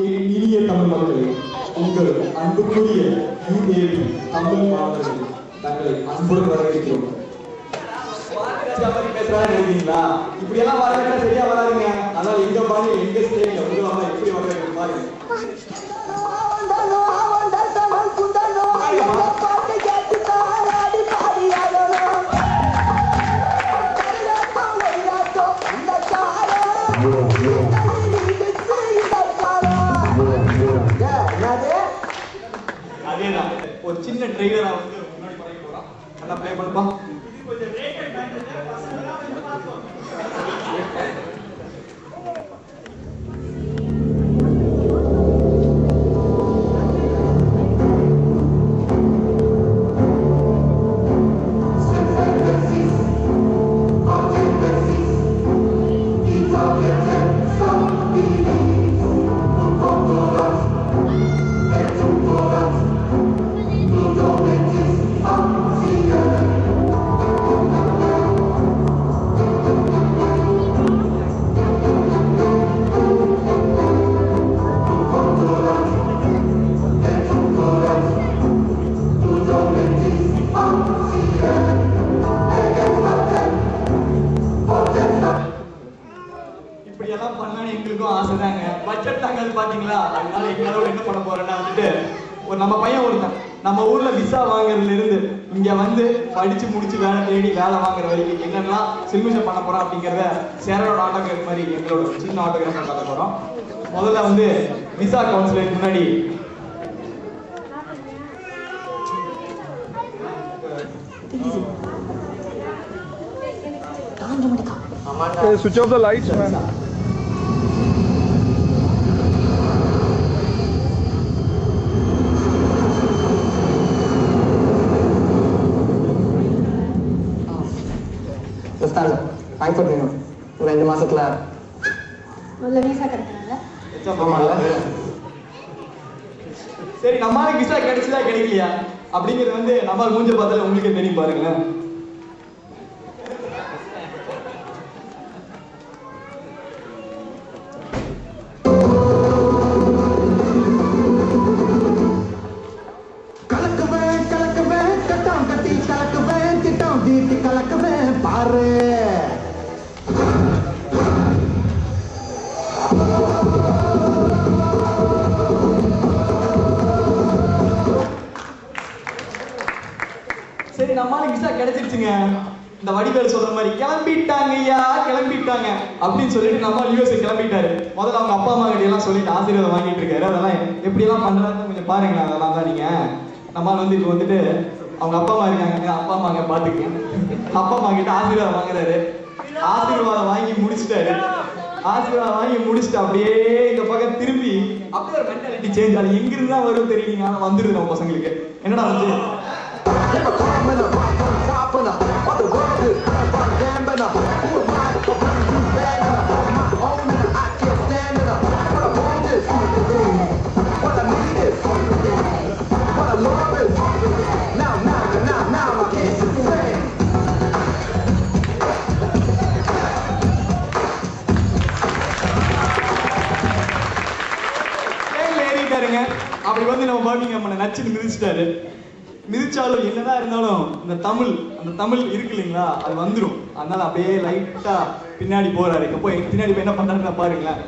இனிய தமிழ் மக்களே, உங்கள் அன்புக்குரிய யூஏபி தமிழ் மாணவர்கள் தங்களை அன்புடன் வரவேற்கிறோம். இப்படி எல்லாம் வரவேற்க சரியா வராதுங்க. அதனால எங்க பாருங்க, எங்க ஸ்டேஜ்ல உங்க எப்படி வரவேற்க பாருங்க. அதேதான் ஒரு சின்ன ட்ரெய்லரா வந்து முன்னாடி பண்ணி போறோம். நல்லா ப்ளே பண்ணுப்பா. இப்படியெல்லாம் பண்ணான்னு எங்களுக்கும் ஆசைதாங்க. பட்ஜெட் தாங்க பாத்தீங்களா? அதனால எங்களால என்ன பண்ண போறேன்னா வந்துட்டு ஒரு நம்ம பையன் ஒருத்தன் நம்ம ஊர்ல விசா வாங்குறதுல இருந்து இங்க வந்து படிச்சு முடிச்சு வேலை தேடி வேலை வாங்குற வரைக்கும் என்னெல்லாம் சில்மிஷன் பண்ண போறோம் அப்படிங்கிறத சேரோட ஆட்டோகிராஃப் மாதிரி எங்களோட சின்ன ஆட்டோகிராஃப் பண்ண போறோம். முதல்ல வந்து விசா கவுன்சிலருக்கு முன்னாடி switch off the lights, man. frankfurt வேணும். ஒரு 2 மாசத்துல முதல்ல விசா கிடைக்கணும்ல. சரி, நம்மளுக்கு விசா கிடைச்சதா கிடைக்கலையா அப்படிங்கிறது வந்து நம்ம மூஞ்ச பார்த்தாலே உங்களுக்கே தெரியும் பாருங்களேன். சரி, நம்மளுக்கு விசா கிடைச்சிருச்சுங்க. இந்த வடிவேல் சொல்ற மாதிரி கிளம்பிட்டாங்க ஐயா கிளம்பிட்டாங்க அப்படின்னு சொல்லிட்டு நம்ம யூஎஸ்ஏ கிளம்பிட்டாரு. முதல்ல அவங்க அப்பா அம்மா கிட்ட எல்லாம் சொல்லிட்டு ஆசீர்வாதம் வாங்கிட்டு இருக்காரு. அதெல்லாம் எப்படி எல்லாம் பண்றாங்கன்னு கொஞ்சம் பாருங்களேன். அதெல்லாம் தான் நீங்க நம்ம வந்து இப்போ வந்துட்டு அவங்க அப்பா அம்மா இருக்காங்க, அப்பா அம்மாங்க பாத்துக்கங்க. அப்பா அம்மா கிட்ட ஆசீர்வாதம் வாங்குறாரு. ஆசீர்வாதம் வாங்கி முடிச்சுட்டாரு. ஆசீர்வாதம் வாங்கி முடிச்சுட்டு அப்படியே இந்த பக்கம் திரும்பி அப்படியே ஒரு மென்டாலிட்டி சேஞ்ச். அது எங்க இருந்து தான் வரும் தெரியலீங்க, ஆனா வந்துருது நம்ம பசங்களுக்கு. என்னடா வந்து அப்படி வந்து நம்ம பர்மிங்ஹாம் நச்சுன்னு மிதிச்சிட்டாரு. மிதிச்சாலும் என்னதான் இருந்தாலும் அந்த தமிழ் இருக்கு இல்லைங்களா, அது வந்துடும். அதனால அப்படியே லைட்டா பின்னாடி போறாரு. இப்போ பின்னாடி போய் என்ன பண்றாருன்னு பாருங்களேன்.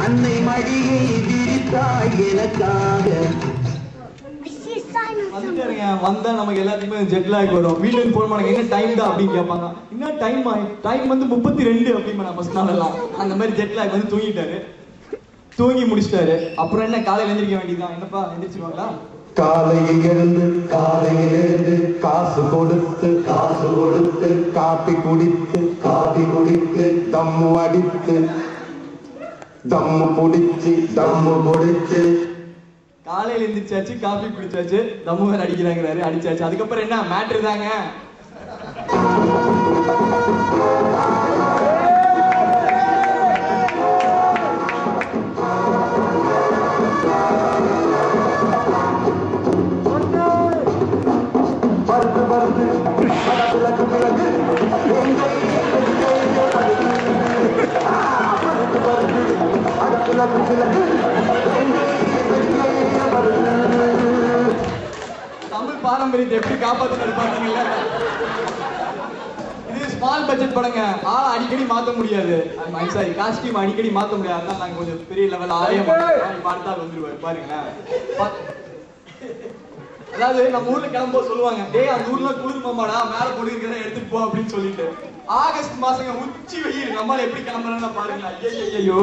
அன்னை மடியை விரித்தாய் எனக்காக. வந்தா நமக்கு எல்லாத்துக்குமே ஜெட் லாக் வரும். வீட்டுக்கு போன என்ன டைம் தான் அப்படின்னு கேட்பாங்க. என்ன டைம் வந்து 32 அப்படின்னு நம்ம ஃபர்ஸ்ட் நாள் எல்லாம் அந்த மாதிரி ஜெட் லாக் வந்து தூங்கிட்டாரு. தூங்கி முடிச்சிட்டாரு. அப்புறம் என்ன, காலையில எந்திரிக்க வேண்டியதுதான். என்னப்பா எந்திரிச்சிருவாங்களா? காலையில் எழுந்து காசு கொடுத்து காப்பி குடித்து தம்மு அடித்து தம்மு பிடிச்சு காலையில எந்திரிச்சாச்சு, காஃபி குடிச்சாச்சு, தம்மு வேற அடிக்கிறாங்கிறாரு, அடிச்சாச்சு. அதுக்கப்புறம் என்ன மேட்ரு தாங்க. தமிழ் பாரம்பரியத்தை எப்படி காப்பாத்தினாரு பாத்தீங்களா? இது ஸ்மால் பட்ஜெட் படங்க. ஆளை அடிக்கடி மாத்த முடியாது. சாரி, காஸ்டியூம் அடிக்கடி மாத்த முடியாது. அதனால நாங்க கொஞ்சம் பெரிய லெவல் ஆலயம் பார்த்தால் வந்துருவாரு பாருங்களேன். அதாவது நம்ம ஊர்ல கிளம்பும்போது சொல்லுவாங்க, டேய் அந்த ஊர்ல குளிர் மாமாடா, மேல போடுறத எடுத்துட்டு போ அப்படின்னு சொல்லிட்டு. ஆகஸ்ட் மாசங்க உச்சி வெயில், நம்மளால எப்படி கிளம்புறோம்னா பாருங்களா. ஐயோ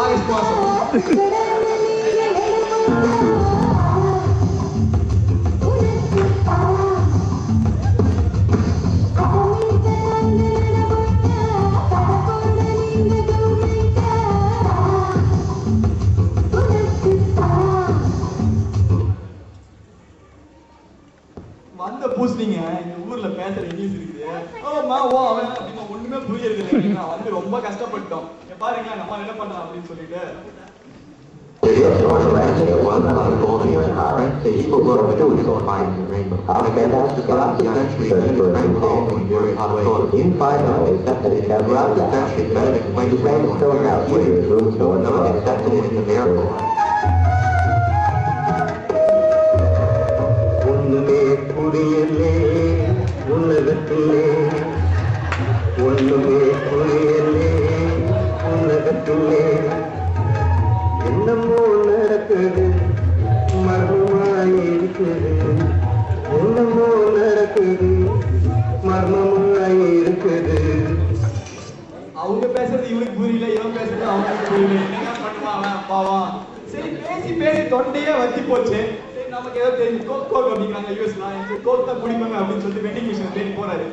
ஆகஸ்ட் மாசம் வந்த பூஸ்டிங்க. இந்த ஊர்ல பேசுற இங்கிலீஷ் இருக்குது. ஓமா ஓ அவன் அப்படின்னா ஒண்ணுமே புரியறது இல்லை. நான் வந்து ரொம்ப கஷ்டப்பட்டோம். பாருங்க நம்ம என்ன பண்ணலாம் அப்படின்னு சொல்லிட்டு. புரியலே உலகத்திலே ஒண்ணுமே புரியலே உலகத்திலே என்னமோ நடக்குது மர்மமாயிருக்குது என்னமோ நடக்குது மர்மமாயிருக்குது. அவங்க பேசுறது இவனுக்கு புரியல, இவன் பேசுறது அவனுக்கு புரியல. என்ன பண்ணுவான் பாவான். சரி பேசி பேசி தொண்டையே வத்தி போச்சு. நமக்கு ஏதோ தெரிஞ்சு கோக் அப்படிங்கிறாங்க யூஎஸ்லாம். கோக் தான் குடிப்பாங்க அப்படின்னு சொல்லிட்டு வெண்டிங் மிஷின் தேடி போறாரு.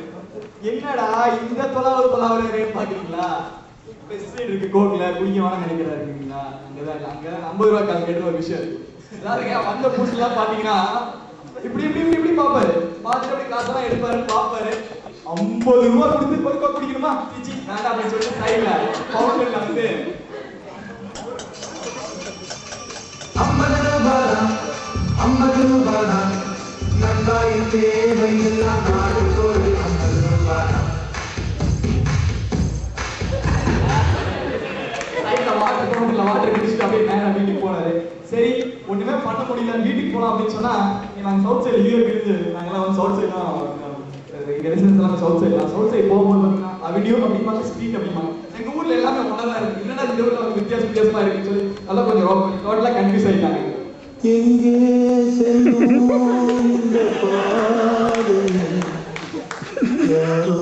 என்னடா இந்த தொலாவது பாக்குறீங்களா? பெஸ்ட் இருக்கு கோக்ல, குடிக்க வேணாம் நினைக்கிறாருங்களா? அங்கதான் 50 ரூபாய் காசு கேட்டு ஒரு விஷயம் இருக்கு. அதாவது வந்த புதுசுலாம் பாத்தீங்கன்னா இப்படி இப்படி இப்படி இப்படி பாப்பாரு. பார்த்துட்டு அப்படி காசெல்லாம் எடுப்பாரு, பாப்பாரு. 50 ரூபாய் கொடுத்து கோக் குடிக்கணுமா? சிச்சி வேண்டாம் அப்படின்னு சொல்லிட்டு சைட்ல பவுண்டர்ல வந்து 50 ரூபாய் நன்றாய் தேவையெல்லாம் நாடு கோடி 50 ரூபாய் வாட்டர் குடிச்சிட்டு அப்படியே நேரம் வீட்டுக்கு போனாரு. சரி ஒண்ணுமே பண்ண முடியல, வீட்டுக்கு போலாம் அப்படின்னு சொன்னா, நாங்க சவுத் சைடு யூரோப் இருந்து நாங்கெல்லாம் வந்து சவுத் சைடு தான் எங்க ரெசிடென்ஸ் எல்லாம் சவுத் சைடு தான். சவுத் சைடு போகும்போது வீடியோ அப்படிம்பாங்க, ஸ்ட்ரீட் அப்படிம்பாங்க. எங்க ஊர்ல எல்லாமே ஒன்னதான் இருக்கு. என்னடா இந்த ஊர்ல வித்தியாசமா இருக்குன்னு சொல்லி நல்லா கொஞ்சம் டோட்டலா கன்ஃபியூஸ் ஆயிட்டாங்க. எங்கே செல்லும் இந்த பாதை யாரோ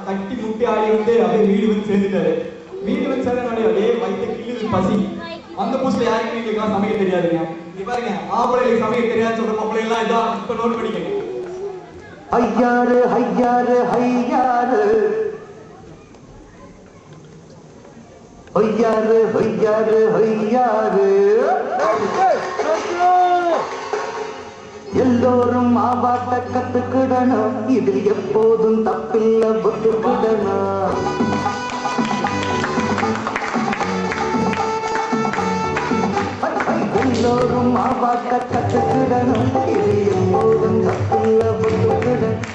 தட்டி முட்டி ஆடி விட்டு அப்படியே வீடு வந்து சேர்ந்துட்டாரு. வீடு வந்து சேர்ந்தனாலே அப்படியே வயிற்று கிள்ளுது பசி. அந்த புதுசுல யாருக்குமே எங்களுக்குலாம் சமைக்க தெரியாதுங்க. இங்க பாருங்க, ஆம்பளைங்களுக்கு சமைக்க தெரியாது சொல்ற பொம்பளை எல்லாம் இதான் இப்ப நோட் பண்ணிக்கங்க. ஐயாரு ஐயாரு ஐயாரு ஐயாரு ஐயாரு ஐயாரு எல்லோரும் மாவாட்ட கத்துக்கிடணும், இதில் எப்போதும் தப்பில்ல புத்துக்கிடணும். எல்லோரும் மாவாட்ட கத்துக்கிடணும், இதில் எப்போதும் தப்பில்ல புத்துக்கிடணும்.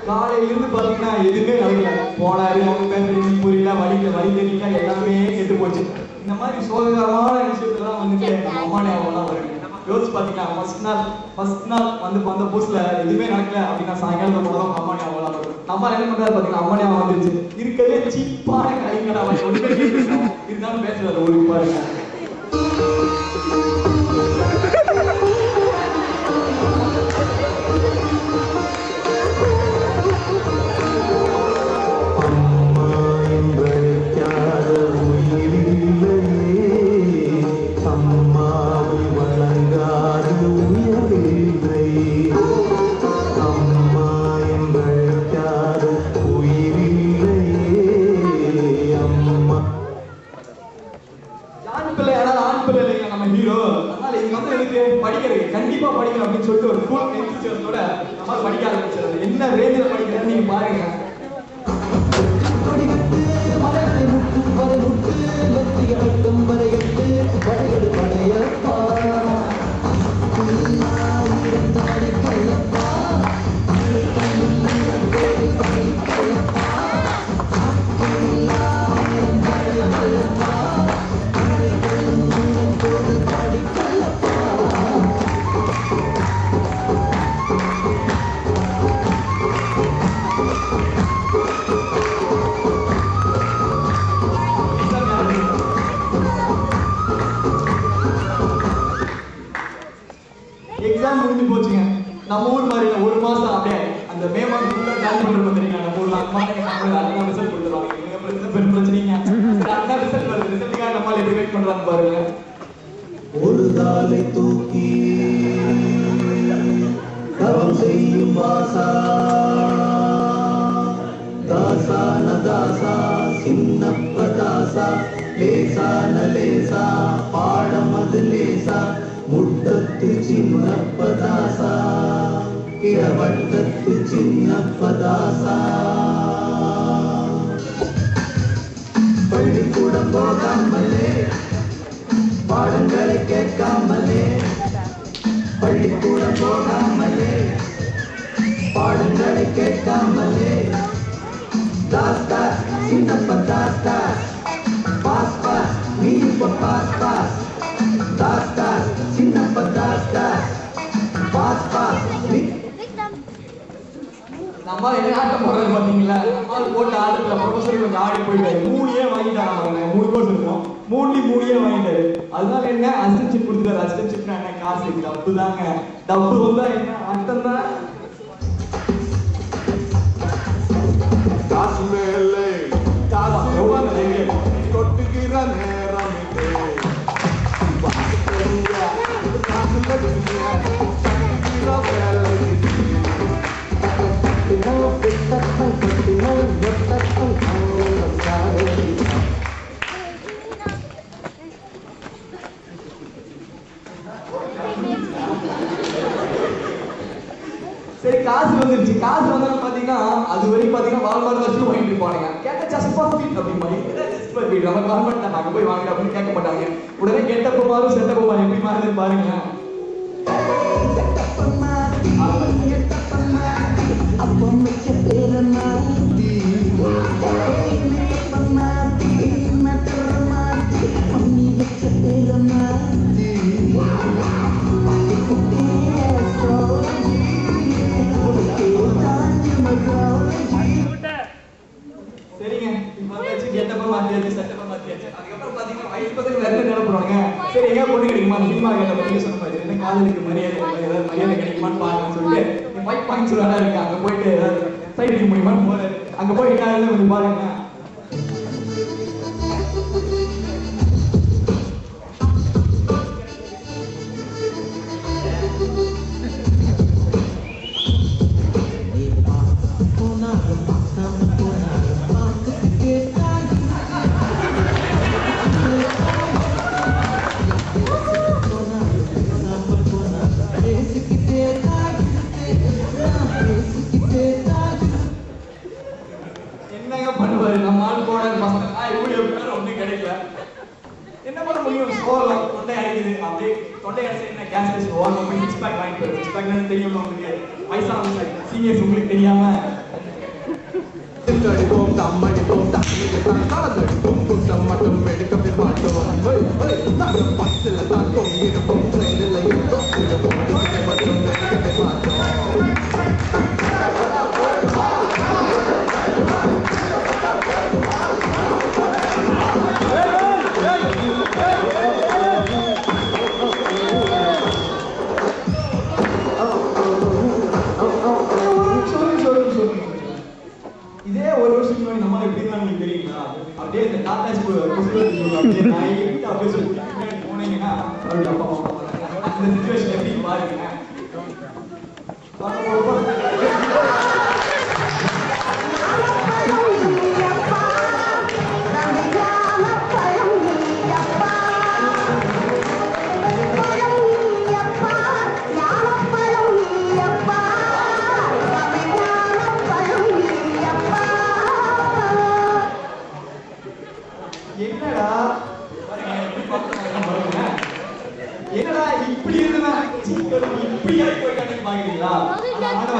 காலையில இருந்து பாத்தீங்கன்னா எதுவுமே நடக்கல. போனாரு, அவங்க பேசுறது புரியல, வழி தெரியல, எல்லாமே கெட்டு போச்சு. இந்த மாதிரி சோககரமான விஷயத்தெல்லாம் வந்துட்டு நம்ம அம்மா ஞாபகம்லாம் வருது. யோசிச்சு பாத்தீங்கன்னா ஃபர்ஸ்ட் நாள் வந்து வந்த புதுசுல எதுவுமே நடக்கல அப்படின்னா சாயங்காலத்துல கூட தான் அம்மா ஞாபகம் வரும். நம்ம என்ன பண்றாரு பாத்தீங்கன்னா அம்மா ஞாபகம் வந்துருச்சு. இருக்கிறதே சீப்பான கலைஞர் அவன் இருந்தாலும் பேசுறாரு ஒரு பாருங்க. கண்டிப்பா படிக்கணும் அப்படின்னு சொல்லிட்டு ஒரு கூல் என்தூசியாஸ்டோட நம்ம படிக்க ஆரம்பிச்சிருது. என்ன ரேஞ்சில் படிக்கிறேன்னு நீங்க பாருங்க. எக்ஸாம் முடிஞ்சு போச்சுங்க. நம்ம ஊர் மாதிரி ஒரு மாசம் அப்படியே அந்த மே மாதம் ஜாயின் பண்றது தெரியுங்க. நம்ம ஊர்ல அதுதான் ரிசல்ட் கொடுத்துருவாங்க. பெரும் பிரச்சனைங்க. அதுதான் ரிசல்ட் வருது. ரிசல்ட்டுக்காக நம்மளால எப்படி வெயிட் பண்றாங்க பாருங்க. ஒரு காலை தூக்கி தவம் செய்யும் வாசா தாசான தாசா சின்னப்ப தாசா லேசான லேசா பாடம் அது லேசா முட்டத்து சின்னப்ப தாசா கிழவட்டத்து சின்னப்ப தாசா பள்ளிக்கூடம் போகாமலே பாடங்களை கேட்காமலே பள்ளிக்கூடம் போகாமலே பாடங்களை கேட்காமலே தாஸ்தா சின்னப்ப தாஸ்தா பாஸ் பாஸ் நீ இப்ப பாஸ் பாஸ் தாஸ்தா சின்னப்ப தாஸ்தா பாஸ் பாஸ் நீ நம்ம என்ன ஆட்டம் போடுறது பாத்தீங்களா? நம்ம போட்ட ஆட்டத்துல ப்ரொஃபஸர் கொஞ்சம் ஆடி போயிட்டாரு. 3 வாங்கிட்டாங்க. 3 கோர்ஸ் இருக்கும். 3 வாங்கிட்டாரு. அதனால என்ன அசிஸ்டன்ட் கொடுத்துட்டாரு. அசிஸ்டன்ட் என்ன காசு டப்பு தாங்க. டப்பு வந்தா என்ன அர்த்தம் தான். காசு மேலே காசு எவ்வளவு கொட்டுகிற நேரம் காசு சரி காசு வந்துருச்சு. காசு வந்தாலும் பாத்தீங்கன்னா அது வரைக்கும் பாத்தீங்கன்னா வால்மார்ட் வச்சு வாங்கிட்டு இருப்பாங்க. கேட்ட ஜஸ்ட் ஃபார் ஃபீட் அப்படி மாதிரி ஜஸ்ட் ஃபார் ஃபீட் நம்ம கவர்மெண்ட் நாங்க போய் வாங்கிட்டு அப்படின்னு கேட்க மாட்டாங்க. உடனே கெட்டப்ப மாறும் செட்டப்ப மாறும் எப்படி மாறுதுன்னு பாருங்க. அப்பம் வச்ச பேர மாத்தி மாத்தி மட்டர மாத்தி அம்மி வச்ச பேர மாத்தி சரிங்க இப்ப வச்சு கெட்டப்ப மாத்தியாச்சு செட்டப்ப மாத்தியாச்சு. அதுக்கப்புறம் பாத்தீங்கன்னா வயசு பசங்க நிறைய நினைப்புறாங்க. சரி எங்க பொண்ணு கிடைக்குமா சினிமா கேட்ட நீங்க சொன்ன மாதிரி என்ன காதலுக்கு மரியாதை ஏதாவது மரியாதை கிடைக்குமான்னு பாருங்கன்னு சொல்லிட்டு பைக் பாயிண்ட்ஸ் வேணா இருக்கு. அங்க போயிட்டு ஏதாவது சைட் அடிக்க முடியுமான்னு போறாரு. அங்க போய் என்ன கொஞ்சம் பாருங்க. என்னங்க பண்ணுவாரு நம்ம ஆள் போன பசங்க இப்படி ஒன்றும் கிடைக்கல. என்ன பண்ண முடியும்? ஸ்கோர்லாம் தொண்டை அடைக்குது. அப்படியே தொண்டை அடைச்சு என்ன கேஸ் ஸ்டேஷன் ஓரமாக போய் சிக்ஸ் பேக் வாங்கிட்டு சிக்ஸ் பேக் தெரியும் உங்களுக்கு வயசான சீனியர்ஸ் உங்களுக்கு தெரியாம அடித்தடிப்போம் தம்மடிப்போம் தம்மிடித்தான் கலந்தடிப்போம் குட்டம் மட்டும் எடுக்கவே மாட்டோம் நாங்கள் பஸ்ஸில் தான் தொங்கிருப்போம் ட்ரெயினில் இருப்போம் மட்டும் எடுக்கவே மாட்டோம் இதே ஒரு வருஷத்துக்கு முன்னாடி நம்ம எப்படி இருந்தா உங்களுக்கு தெரியுங்களா? அப்படியே இந்த டாடாஸ் அப்படியே நான் எப்படி அப்படியே சொல்லி போனீங்கன்னா அவருடைய அப்பா அம்மா அந்த சிச்சுவேஷன் எப்படி பாருங்க. என்னடா இப்படி இருந்தா இப்படி போயிட்டானு பாக்குறீங்களா?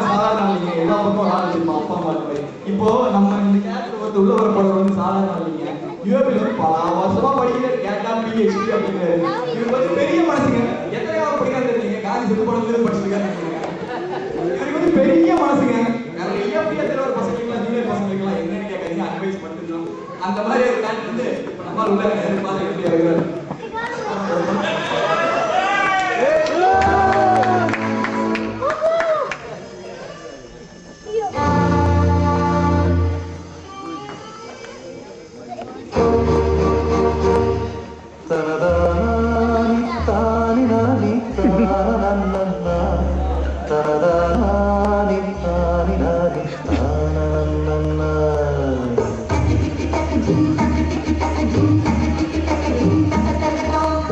சாதாரண இல்லைங்க, எல்லா பக்கம் ஆரம்பிச்சிருப்போம் அப்பா அம்மா போய். இப்போ நம்ம இந்த கேரக்டர் வந்து உள்ள வர போறது வந்து சாதாரண இல்லைங்க. யூஏபில வந்து பல வருஷமா படிக்கிற கேட்டா பிஹெச்டி அப்படிங்கிறாரு. இவருக்கு வந்து பெரிய மனசுங்க. எத்தனையாவது படிக்கிறாரு தெரியலங்க, காலேஜ் செட்டு போனதுல படிச்சிருக்காரு. இவருக்கு வந்து பெரிய மனசுங்க. நிறைய பிஎஸ்ல ஒரு பசங்களுக்குலாம் ஜூனியர் பசங்களுக்குலாம் என்னன்னு கேட்காதீங்க, அட்வைஸ் பண்ணிருந்தோம். அந்த மாதிரி ஒரு கேரக்டர் வந்து இப்ப நம்ம உள்ள பார்த்து எப்படி இருக்கிறாரு.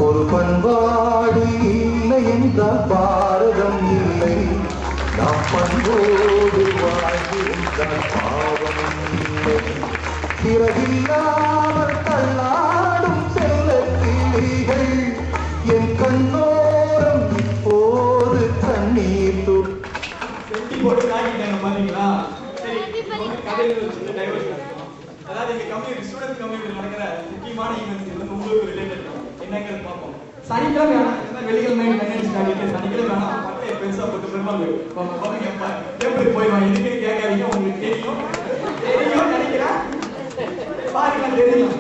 ஒரு பண்பாடு இல்லை என்றால் பாரதம் இல்லை, நாம் பண்போடு வாழ்ந்திருந்தால் பாவம் இல்லை. பிறகில்லாமல் தள்ளாடும் செல்ல கிளிகள் என் கண்ணோரம் இப்போது கண்ணீர் போட்டு காட்டிட்டாங்க பாத்தீங்களா? சரி, கதைகள் வச்சு டைவர்ஷன். அதாவது எங்க கம்யூனிட்டி ஸ்டூடெண்ட் கம்யூனிட்டில நடக்கிற முக்கியமான ஈவென்ட்ஸ் வந்து உங்களுக்கு ரிலேட்டட் என்னங்கிறது பார்ப்போம். சனிக்கிழமை ஆனா வெள்ளிக்கிழமை டைனமிக்ஸ் ஸ்டாடிக்கு சனிக்கிழமை ஆனா பட்டை பெருசா போட்டு பெருமாள் எப்படி போயிடுவாங்க. எதுக்குன்னு கேட்காதீங்க, உங்களுக்கு தெரியும் நினைக்கிறேன். பாருங்க தெரியும்.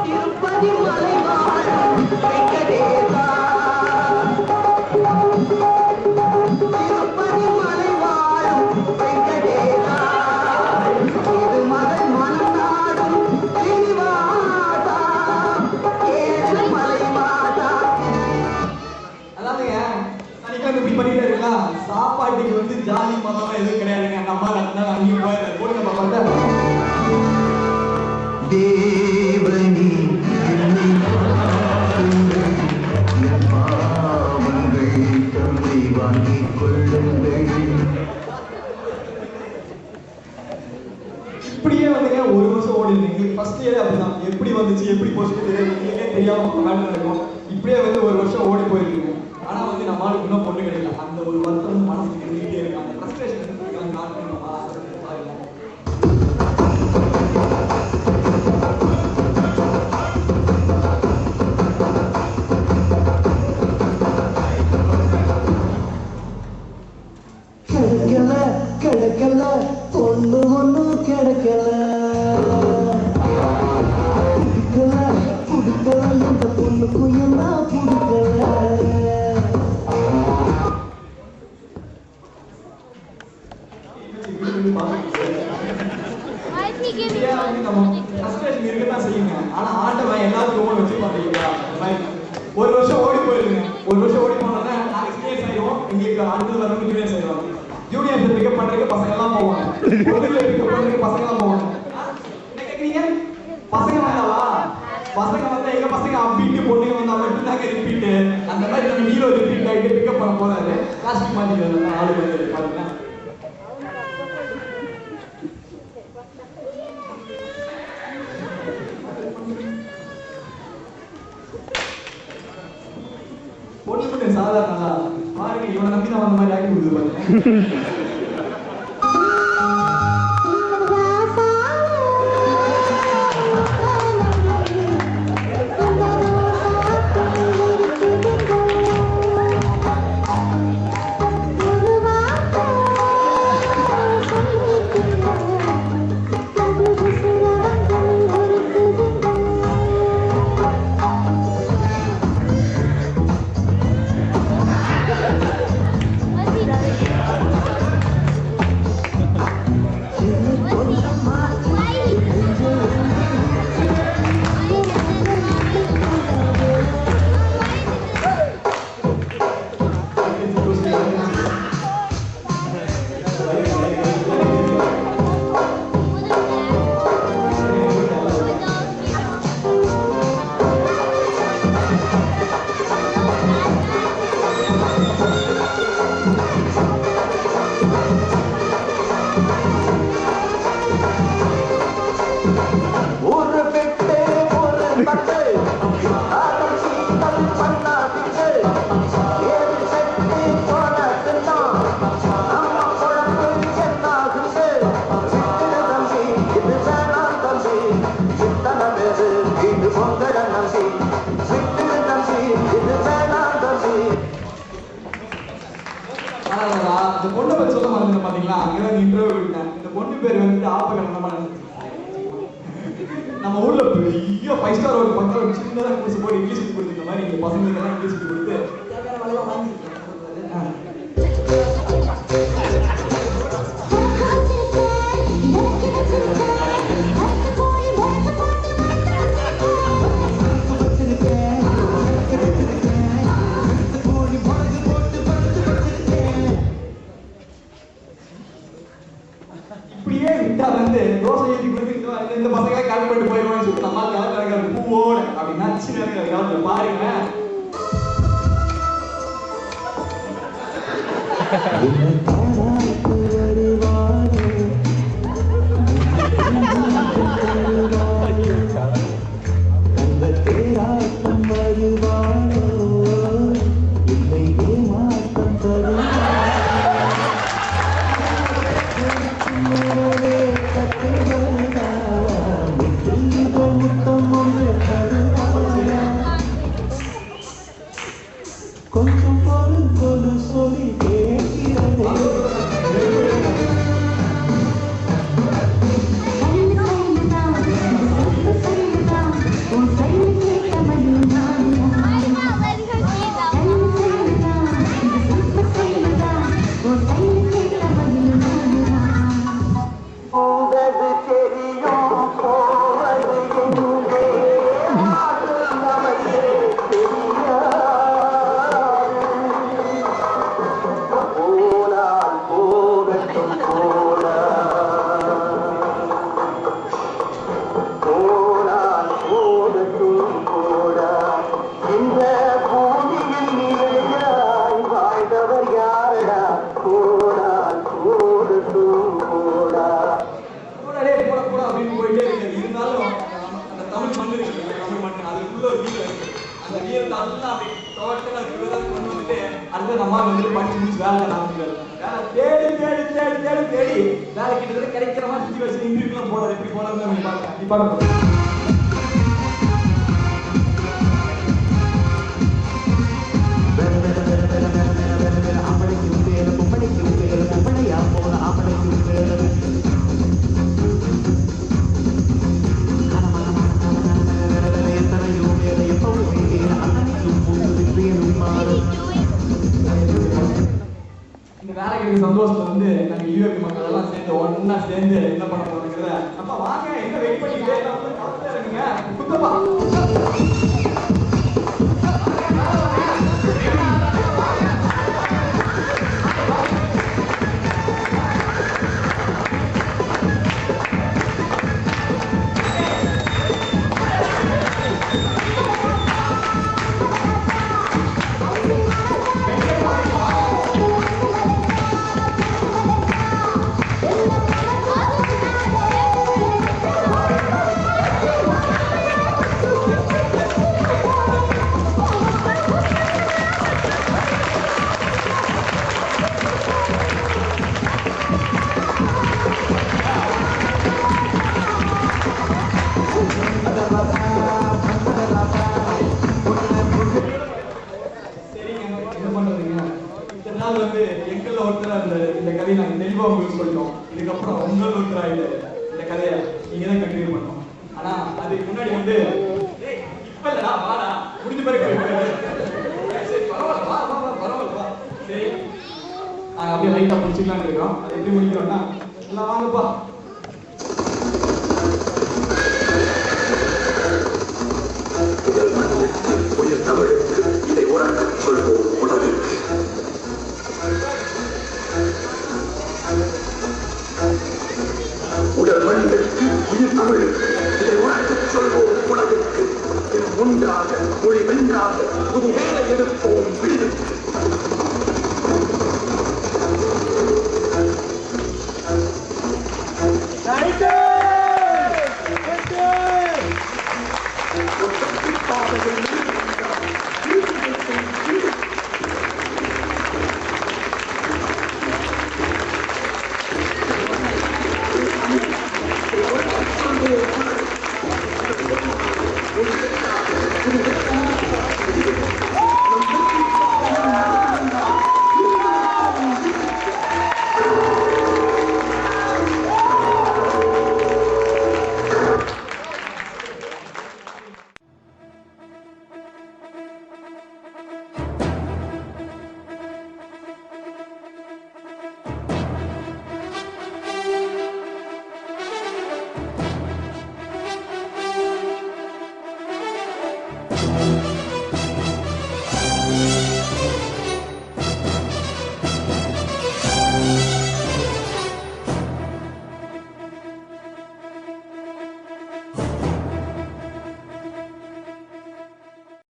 திருப்பதி மலைவாழும் வெங்கடேசா, திருப்பதி மலைவாழும் வெங்கடேசா, இது மலை மன்னாடும் ஸ்ரீனிவாசா, ஏழு மலை மாதா. அதாவதுங்க சனிக்கிழமை இப்படி பண்ணிட்டே இருக்கலாம். சாப்பாட்டுக்கு வந்து ஜாதி மதம் எதுவும் கிடையாதுங்க. நம்ம இருந்தாலும் அங்கேயும் போயிடுறாரு போய் நம்ம பார்த்தா தேவனி பாவங்கள் தம்மை வாங்கிக் கொள்ளுங்கள். இப்படியே வந்துங்க ஒரு வருஷம் ஓடி இருக்கு. ஃபர்ஸ்ட் இயர் அப்படிதான், எப்படி வந்துச்சு எப்படி போச்சு தெரியாதுக்கே தெரியாம மேடம் நடக்கும். இப்படியே வந்து ஒரு வருஷம் ஓடி போயிருக்குங்க. ஆனா வந்து நம்மளுக்கு இன்னும் பொண்ணு கிடைக்கல. அந்த ஒரு வருஷம் மனசுக்கு இருந்துகிட்டே இருக்கு. அந்த ஃப்ரஸ்ட்ரேஷன் காரணம் நம்ம கிடைக்கல கிடைக்கல பொண்ணு ஒண்ணும் கிடைக்கல, பிடிக்கல இந்த பொண்ணுக்கு எல்லாம் பிடிக்கல. ஆனா ஆண்டவன் எல்லாத்துக்கும் வச்சு பாத்தீங்களா? ஒரு வருஷம் ஓடி போயிருங்க. ஒரு வருஷம் ஓடி போனோம்னா நாங்க சீனியர்ஸ் ஆயிடுவோம். எங்களுக்கு அடுத்தது வரவங்க ஜூனியர்ஸ் ஆயிடுவாங்க. ஜூனியர்ஸ் பிக்கப் பண்றதுக்கு பசங்க எல்லாம் போவாங்க. பொண்ணுங்களை பிக்கப் பண்றதுக்கு பசங்க எல்லாம் போவாங்க. என்ன கேக்குறீங்க? பசங்க வந்தாவா? பசங்க வந்தா எங்க பசங்க அப்பிட்டு பொண்ணுங்க வந்தா மட்டும் தாங்க ரிப்பீட். அந்த மாதிரி நம்ம ஹீரோ ரிப்பீட் ஆகிட்டு பிக்கப் பண்ண போறாரு. காஸ்டியூம் மாத்திக்கிறாரு ஆளு வந்து பாருங்க. பொண்ணு சாதாரண பாருங்க, இவனை நம்பி நான் அந்த மாதிரி ஆக்கி கொடுத்துருப்பாங்க. நான் அங்கதான் இன்டர்வியூ விட்டேன். இந்த பொண்ணு பேர் வந்து ஆப்பகரணமா நம்ம ஊர்ல பெரிய 5 ஸ்டார் ஒரு பக்கம் ஒரு சின்னதா கோர்ஸ் போய் இங்கிலீஷ் கொடுத்துருந்த மாதிரி இங்க பசங்களுக்கு எல்லாம் இங்கிலீஷ் கொடுத்து இப்படியே விட்டா வந்து தோசை ஏற்றி கொடுத்து இந்த பசங்களை கால் பண்ணிட்டு போயிடுவான்னு சொல்லி நம்ம கலக்கிறாங்க பூவோட அப்படின்னா சின்ன காலத்துல பாருங்க. கொஞ்சம் பொறு சொல்லி கேட்கிறதே கிடைக்கிற மாதிரி இன்டர்வியூலாம் போடாது எப்படி போடாதுன்னு பாருங்க. இந்த வேலைக்கு சந்தோஷத்துல வந்து நாங்க யூஎபி மக்கள் எல்லாம் சேர்ந்து ஒன்னா சேர்ந்து என்ன பண்ண போறோங்கிறத அப்ப வாங்க என்ன வெயிட் பண்ணிக்கிட்டே இருக்குங்க குத்தப்பா எங்கள்ல ஒருத்தர் இந்த கதையை நாங்க தெளிவா உங்களுக்கு சொல்லிட்டோம். இதுக்கப்புறம் உங்கள் ஒருத்தரா இந்த கதையை நீங்க தான் கண்டினியூ பண்ணணும். ஆனா அதுக்கு முன்னாடி வந்து இப்ப இல்லடா வாடா முடிஞ்ச பிறகு சரி பரவாயில்ல வா வா பரவாயில்ல வா சரி நாங்க அப்படியே லைட்டா முடிச்சுக்கலாம்னு இருக்கோம். அது எப்படி முடிக்கிறோம்னா எல்லாம் வாங்கப்பா. ஒன்றாக மொழி வென்றாக புது வேலை எடுப்போம் விடுதல்